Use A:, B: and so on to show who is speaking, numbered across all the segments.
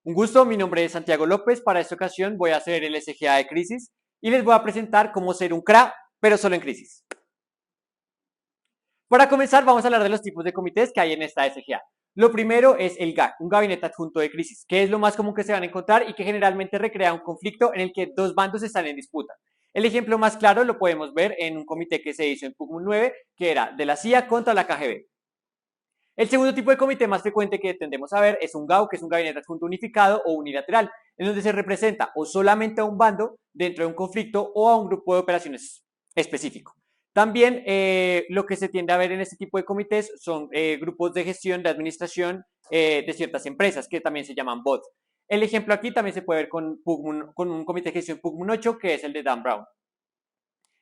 A: Un gusto, mi nombre es Santiago López. Para esta ocasión voy a hacer el SGA de crisis y les voy a presentar cómo ser un CRA, pero solo en crisis. Para comenzar, vamos a hablar de los tipos de comités que hay en esta SGA. Lo primero es el GAC, un gabinete adjunto de crisis, que es lo más común que se van a encontrar y que generalmente recrea un conflicto en el que dos bandos están en disputa. El ejemplo más claro lo podemos ver en un comité que se hizo en PUCMUN 9, que era de la CIA contra la KGB. El segundo tipo de comité más frecuente que tendemos a ver es un GAU, que es un gabinete adjunto unificado o unilateral, en donde se representa o solamente a un bando dentro de un conflicto o a un grupo de operaciones específico. También lo que se tiende a ver en este tipo de comités son grupos de gestión, de administración de ciertas empresas, que también se llaman bots. El ejemplo aquí también se puede ver con un comité de gestión PUCMUN 8, que es el de Dan Brown.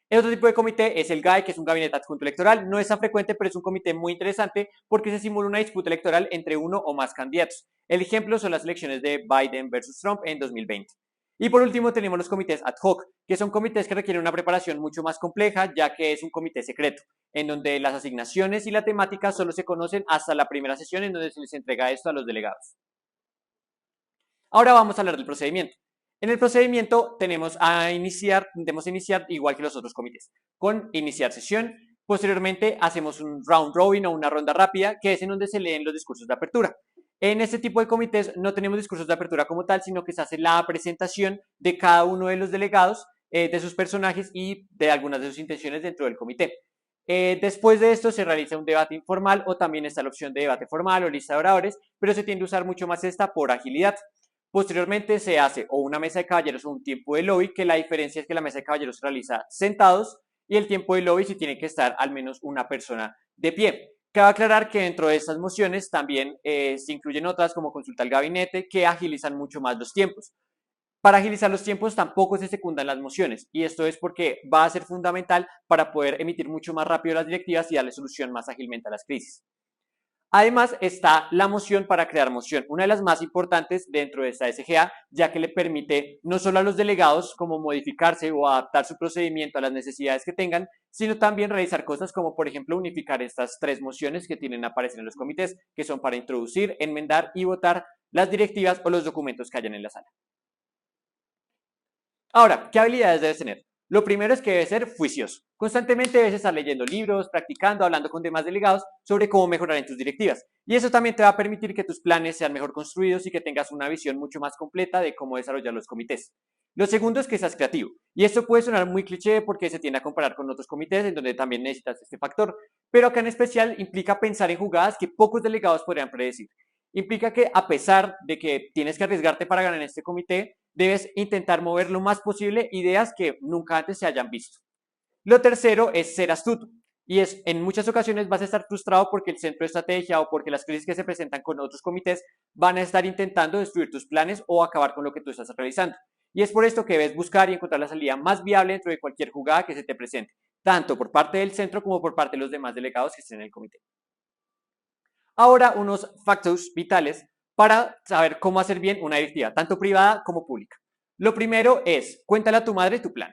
A: El otro tipo de comité es el GAE, que es un gabinete adjunto electoral. No es tan frecuente, pero es un comité muy interesante porque se simula una disputa electoral entre uno o más candidatos. El ejemplo son las elecciones de Biden versus Trump en 2020. Y por último tenemos los comités ad hoc, que son comités que requieren una preparación mucho más compleja, ya que es un comité secreto, en donde las asignaciones y la temática solo se conocen hasta la primera sesión en donde se les entrega esto a los delegados. Ahora vamos a hablar del procedimiento. En el procedimiento tendemos a iniciar igual que los otros comités, con iniciar sesión. Posteriormente hacemos un round robin o una ronda rápida, que es en donde se leen los discursos de apertura. En este tipo de comités no tenemos discursos de apertura como tal, sino que se hace la presentación de cada uno de los delegados, de sus personajes y de algunas de sus intenciones dentro del comité. Después de esto se realiza un debate informal o también está la opción de debate formal o lista de oradores, pero se tiende a usar mucho más esta por agilidad. Posteriormente se hace o una mesa de caballeros o un tiempo de lobby, que la diferencia es que la mesa de caballeros se realiza sentados y el tiempo de lobby sí tiene que estar al menos una persona de pie. Cabe aclarar que dentro de estas mociones también se incluyen otras como consulta al gabinete que agilizan mucho más los tiempos. Para agilizar los tiempos tampoco se secundan las mociones y esto es porque va a ser fundamental para poder emitir mucho más rápido las directivas y darle solución más ágilmente a las crisis. Además está la moción para crear moción, una de las más importantes dentro de esta SGA, ya que le permite no solo a los delegados como modificarse o adaptar su procedimiento a las necesidades que tengan, sino también realizar cosas como por ejemplo unificar estas tres mociones que tienen a aparecer en los comités, que son para introducir, enmendar y votar las directivas o los documentos que hayan en la sala. Ahora, ¿qué habilidades debes tener? Lo primero es que debes ser juicioso. Constantemente debes estar leyendo libros, practicando, hablando con demás delegados sobre cómo mejorar en tus directivas. Y eso también te va a permitir que tus planes sean mejor construidos y que tengas una visión mucho más completa de cómo desarrollar los comités. Lo segundo es que seas creativo. Y esto puede sonar muy cliché porque se tiende a comparar con otros comités en donde también necesitas este factor. Pero acá en especial implica pensar en jugadas que pocos delegados podrían predecir. Implica que a pesar de que tienes que arriesgarte para ganar en este comité, debes intentar mover lo más posible ideas que nunca antes se hayan visto. Lo tercero es ser astuto. Y es, en muchas ocasiones vas a estar frustrado porque el centro de estrategia o porque las crisis que se presentan con otros comités van a estar intentando destruir tus planes o acabar con lo que tú estás realizando. Y es por esto que debes buscar y encontrar la salida más viable dentro de cualquier jugada que se te presente, tanto por parte del centro como por parte de los demás delegados que estén en el comité. Ahora, unos factores vitales para saber cómo hacer bien una directiva, tanto privada como pública. Lo primero es, cuéntale a tu madre tu plan.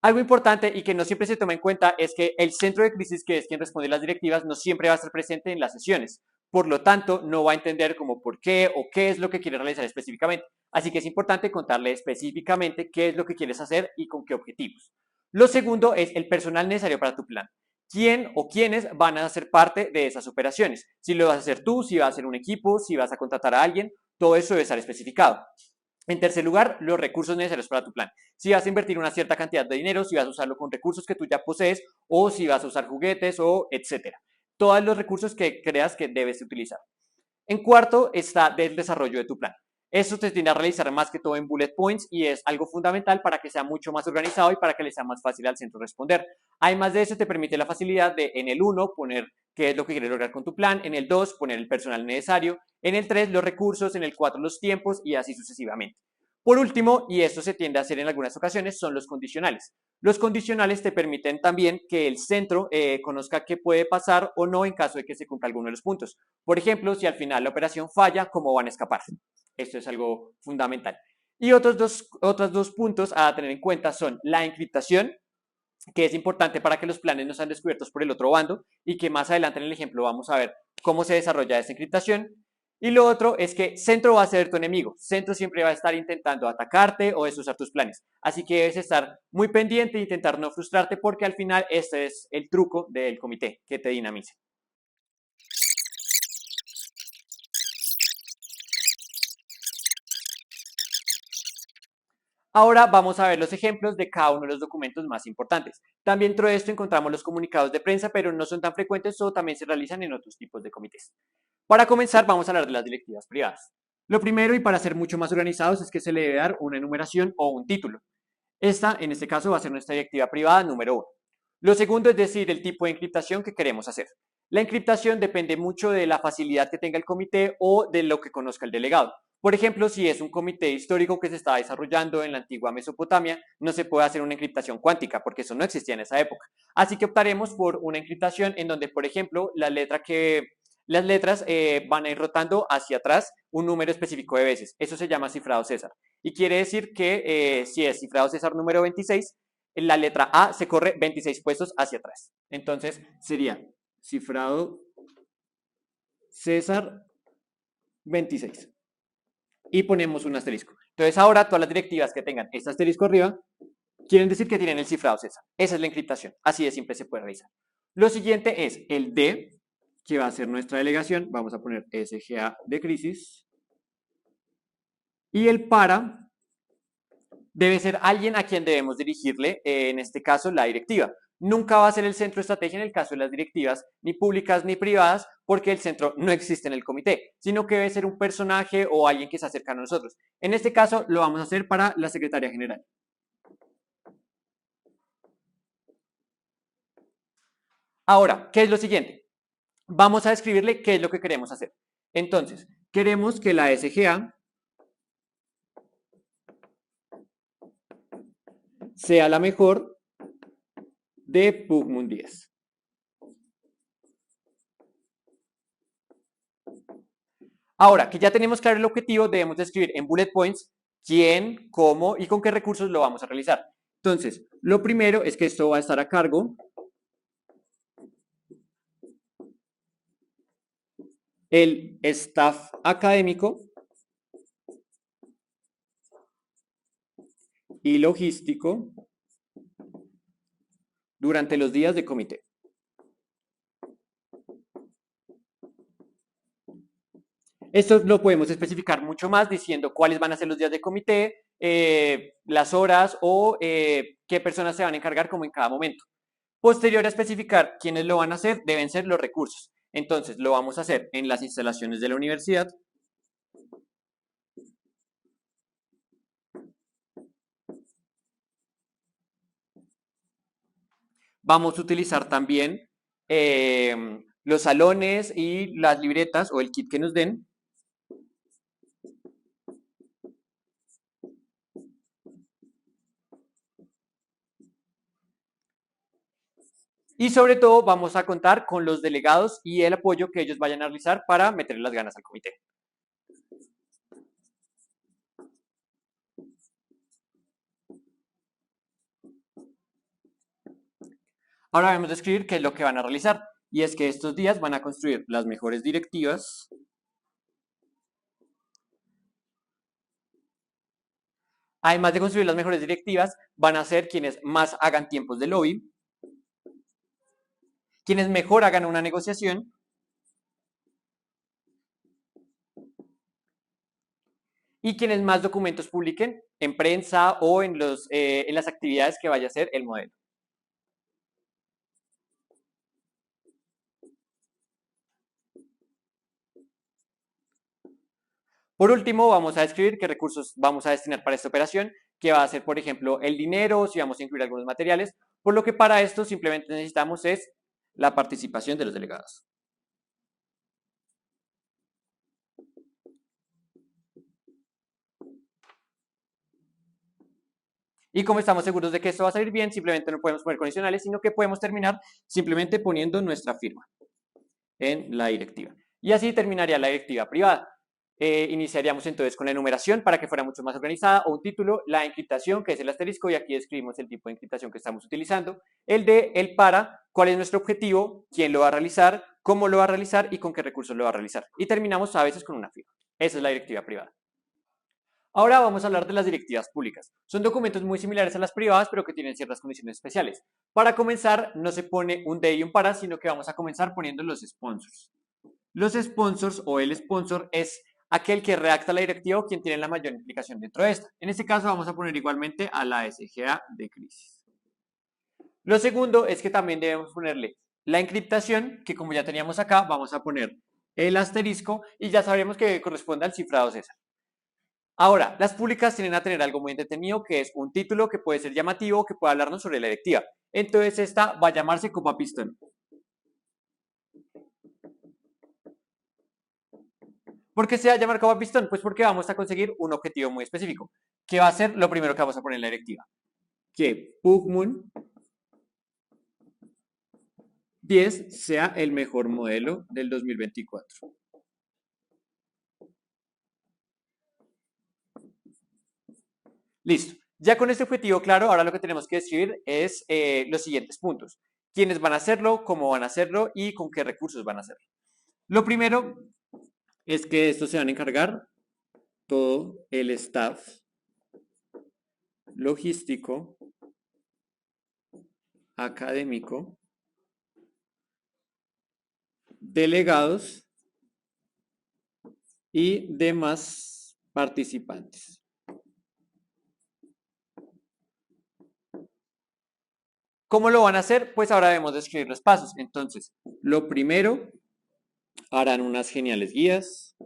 A: Algo importante y que no siempre se toma en cuenta es que el centro de crisis, que es quien responde las directivas, no siempre va a estar presente en las sesiones. Por lo tanto, no va a entender como por qué o qué es lo que quiere realizar específicamente. Así que es importante contarle específicamente qué es lo que quieres hacer y con qué objetivos. Lo segundo es el personal necesario para tu plan. ¿Quién o quiénes van a ser parte de esas operaciones? Si lo vas a hacer tú, si vas a hacer un equipo, si vas a contratar a alguien, todo eso debe estar especificado. En tercer lugar, los recursos necesarios para tu plan. Si vas a invertir una cierta cantidad de dinero, si vas a usarlo con recursos que tú ya posees o si vas a usar juguetes o etcétera. Todos los recursos que creas que debes utilizar. En cuarto está del desarrollo de tu plan. Esto se tiende a realizar más que todo en bullet points y es algo fundamental para que sea mucho más organizado y para que le sea más fácil al centro responder. Además de eso, te permite la facilidad de en el 1 poner qué es lo que quieres lograr con tu plan, en el 2 poner el personal necesario, en el 3 los recursos, en el 4 los tiempos y así sucesivamente. Por último, y esto se tiende a hacer en algunas ocasiones, son los condicionales. Los condicionales te permiten también que el centro conozca qué puede pasar o no en caso de que se cumpla alguno de los puntos. Por ejemplo, si al final la operación falla, ¿cómo van a escapar? Esto es algo fundamental. Y otros dos puntos a tener en cuenta son la encriptación, que es importante para que los planes no sean descubiertos por el otro bando y que más adelante en el ejemplo vamos a ver cómo se desarrolla esta encriptación. Y lo otro es que centro va a ser tu enemigo. Centro siempre va a estar intentando atacarte o destrozar tus planes. Así que debes estar muy pendiente e intentar no frustrarte porque al final este es el truco del comité, que te dinamice. Ahora vamos a ver los ejemplos de cada uno de los documentos más importantes. También dentro de esto encontramos los comunicados de prensa, pero no son tan frecuentes o también se realizan en otros tipos de comités. Para comenzar, vamos a hablar de las directivas privadas. Lo primero, y para ser mucho más organizados, es que se le debe dar una enumeración o un título. Esta, en este caso, va a ser nuestra directiva privada número 1. Lo segundo es decir el tipo de encriptación que queremos hacer. La encriptación depende mucho de la facilidad que tenga el comité o de lo que conozca el delegado. Por ejemplo, si es un comité histórico que se está desarrollando en la antigua Mesopotamia, no se puede hacer una encriptación cuántica porque eso no existía en esa época. Así que optaremos por una encriptación en donde, por ejemplo, las letras van a ir rotando hacia atrás un número específico de veces. Eso se llama cifrado César. Y quiere decir que si es cifrado César número 26, la letra A se corre 26 puestos hacia atrás. Entonces sería cifrado César 26. Y ponemos un asterisco. Entonces ahora todas las directivas que tengan este asterisco arriba quieren decir que tienen el cifrado César. Esa es la encriptación. Así de simple se puede realizar. Lo siguiente es el D, que va a ser nuestra delegación. Vamos a poner SGA de crisis. Y el para debe ser alguien a quien debemos dirigirle, en este caso, la directiva. Nunca va a ser el centro de estrategia en el caso de las directivas, ni públicas ni privadas, porque el centro no existe en el comité, sino que debe ser un personaje o alguien que se acerca a nosotros. En este caso, lo vamos a hacer para la secretaria general. Ahora, ¿qué es lo siguiente? Vamos a describirle qué es lo que queremos hacer. Entonces, queremos que la SGA sea la mejor de Pugmund 10. Ahora, que ya tenemos claro el objetivo, debemos describir en bullet points quién, cómo y con qué recursos lo vamos a realizar. Entonces, lo primero es que esto va a estar a cargo el staff académico y logístico durante los días de comité. Esto lo podemos especificar mucho más diciendo cuáles van a ser los días de comité, las horas o qué personas se van a encargar como en cada momento. Posterior a especificar quiénes lo van a hacer, deben ser los recursos. Entonces, lo vamos a hacer en las instalaciones de la universidad. Vamos a utilizar también los salones y las libretas o el kit que nos den. Y sobre todo vamos a contar con los delegados y el apoyo que ellos vayan a realizar para meterle las ganas al comité. Ahora debemos describir qué es lo que van a realizar. Y es que estos días van a construir las mejores directivas Además de construir las mejores directivas, van a ser quienes más hagan tiempos de lobby, quienes mejor hagan una negociación y quienes más documentos publiquen en prensa o en las actividades que vaya a hacer el modelo. Por último, vamos a describir qué recursos vamos a destinar para esta operación, que va a ser, por ejemplo, el dinero, si vamos a incluir algunos materiales, por lo que para esto simplemente necesitamos es la participación de los delegados. Y como estamos seguros de que esto va a salir bien, simplemente no podemos poner condicionales, sino que podemos terminar simplemente poniendo nuestra firma en la directiva. Y así terminaría la directiva privada. Iniciaríamos entonces con la enumeración para que fuera mucho más organizada, o un título, la encriptación, que es el asterisco, y aquí escribimos el tipo de encriptación que estamos utilizando, el de, el para, cuál es nuestro objetivo, quién lo va a realizar, cómo lo va a realizar y con qué recursos lo va a realizar. Y terminamos a veces con una firma. Esa es la directiva privada. Ahora vamos a hablar de las directivas públicas. Son documentos muy similares a las privadas, pero que tienen ciertas condiciones especiales. Para comenzar, no se pone un de y un para, sino que vamos a comenzar poniendo los sponsors. Los sponsors o el sponsor es aquel que redacta la directiva o quien tiene la mayor implicación dentro de esta. En este caso vamos a poner igualmente a la SGA de crisis. Lo segundo es que también debemos ponerle la encriptación, que como ya teníamos acá, vamos a poner el asterisco y ya sabremos que corresponde al cifrado César. Ahora, las públicas tienen a tener algo muy entretenido, que es un título que puede ser llamativo, que puede hablarnos sobre la directiva. Entonces esta va a llamarse Copa Pistón. ¿Por qué se va a llamar Copa Pistón? Pues porque vamos a conseguir un objetivo muy específico, que va a ser lo primero que vamos a poner en la directiva. Que Pugmoon 10 sea el mejor modelo del 2024. Listo. Ya con este objetivo claro, ahora lo que tenemos que describir es los siguientes puntos. ¿Quiénes van a hacerlo? ¿Cómo van a hacerlo? ¿Y con qué recursos van a hacerlo? Lo primero es que esto se van a encargar todo el staff logístico, académico, delegados y demás participantes. ¿Cómo lo van a hacer? Pues ahora debemos describir los pasos. Entonces, lo primero, harán unas geniales guías.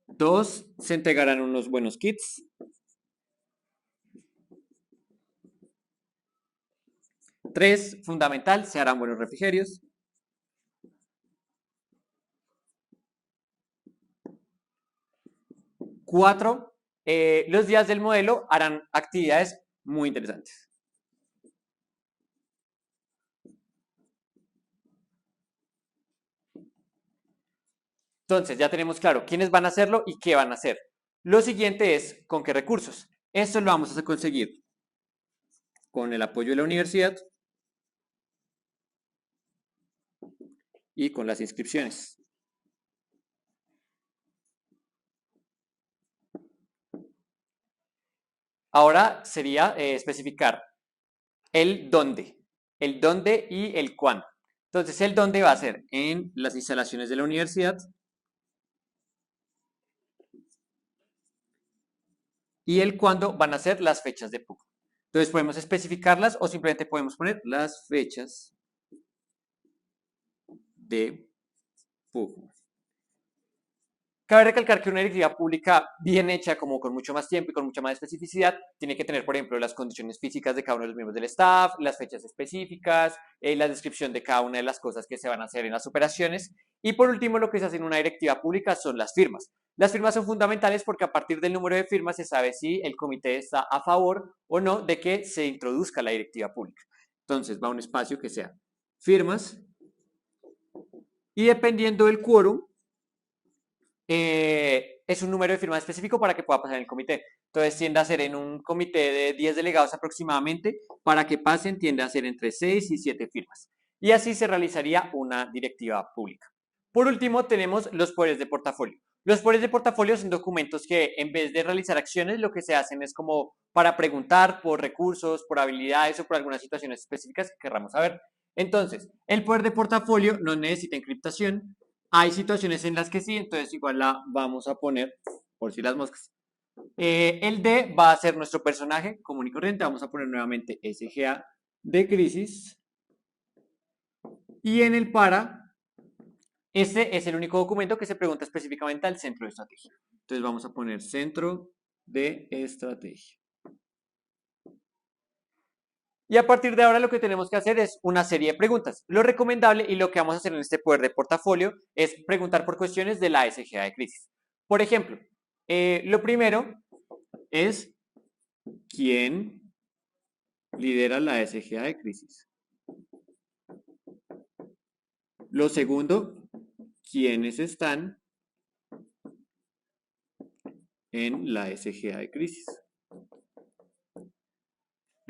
A: Dos, se entregarán unos buenos kits. Tres, fundamental, se harán buenos refrigerios. Cuatro, los días del modelo harán actividades muy interesantes. Entonces, ya tenemos claro quiénes van a hacerlo y qué van a hacer. Lo siguiente es con qué recursos. Esto lo vamos a conseguir con el apoyo de la universidad y con las inscripciones. Ahora sería especificar el dónde y el cuándo. Entonces, el dónde va a ser en las instalaciones de la universidad y el cuándo van a ser las fechas de PUC. Entonces, podemos especificarlas o simplemente podemos poner las fechas de PUC. Cabe recalcar que una directiva pública bien hecha, como con mucho más tiempo y con mucha más especificidad, tiene que tener, por ejemplo, las condiciones físicas de cada uno de los miembros del staff, las fechas específicas, la descripción de cada una de las cosas que se van a hacer en las operaciones. Y por último, lo que se hace en una directiva pública son las firmas. Las firmas son fundamentales porque a partir del número de firmas se sabe si el comité está a favor o no de que se introduzca la directiva pública. Entonces va a un espacio que sea firmas y dependiendo del quórum, es un número de firmas específico para que pueda pasar en el comité. Entonces tiende a ser en un comité de 10 delegados aproximadamente, para que pasen tiende a ser entre 6 y 7 firmas. Y así se realizaría una directiva pública. Por último, tenemos los poderes de portafolio. Los poderes de portafolio son documentos que en vez de realizar acciones, lo que se hacen es como para preguntar por recursos, por habilidades o por algunas situaciones específicas que querramos saber. Entonces, el poder de portafolio no necesita encriptación. Hay situaciones en las que sí, entonces igual la vamos a poner por si las moscas. El D va a ser nuestro personaje común y corriente. Vamos a poner nuevamente SGA de crisis. Y en el para, este es el único documento que se pregunta específicamente al centro de estrategia. Entonces vamos a poner centro de estrategia. Y a partir de ahora lo que tenemos que hacer es una serie de preguntas. Lo recomendable y lo que vamos a hacer en este poder de portafolio es preguntar por cuestiones de la SGA de crisis. Por ejemplo, lo primero es ¿quién lidera la SGA de crisis? Lo segundo, ¿quiénes están en la SGA de crisis?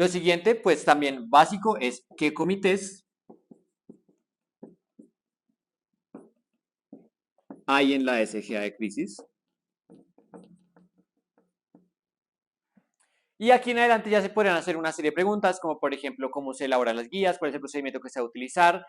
A: Lo siguiente, pues también básico, es qué comités hay en la SGA de crisis. Y aquí en adelante ya se podrían hacer una serie de preguntas, como por ejemplo, cómo se elaboran las guías, cuál es el procedimiento que se va a utilizar,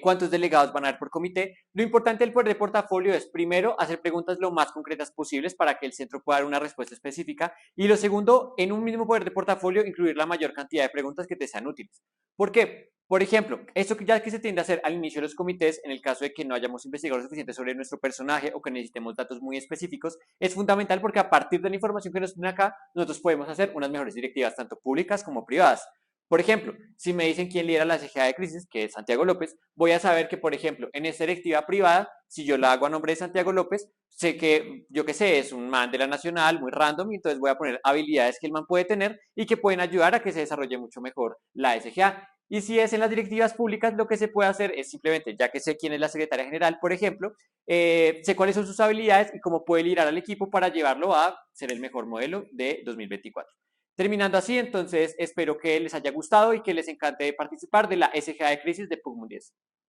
A: cuántos delegados van a haber por comité. Lo importante del poder de portafolio es, primero, hacer preguntas lo más concretas posibles para que el centro pueda dar una respuesta específica. Y lo segundo, en un mismo poder de portafolio, incluir la mayor cantidad de preguntas que te sean útiles. ¿Por qué? Por ejemplo, esto que ya que se tiende a hacer al inicio de los comités, en el caso de que no hayamos investigado lo suficiente sobre nuestro personaje o que necesitemos datos muy específicos, es fundamental porque a partir de la información que nos tienen acá, nosotros podemos hacer unas mejores directivas, tanto públicas como privadas. Por ejemplo, si me dicen quién lidera la CGA de crisis, que es Santiago López, voy a saber que, por ejemplo, en esta directiva privada, si yo la hago a nombre de Santiago López, sé que, yo qué sé, es un man de la Nacional, muy random, y entonces voy a poner habilidades que el man puede tener y que pueden ayudar a que se desarrolle mucho mejor la SGA. Y si es en las directivas públicas, lo que se puede hacer es simplemente, ya que sé quién es la secretaria general, por ejemplo, sé cuáles son sus habilidades y cómo puede liderar al equipo para llevarlo a ser el mejor modelo de 2024. Terminando así, entonces espero que les haya gustado y que les encante participar de la SGA de crisis de PUC Mundial.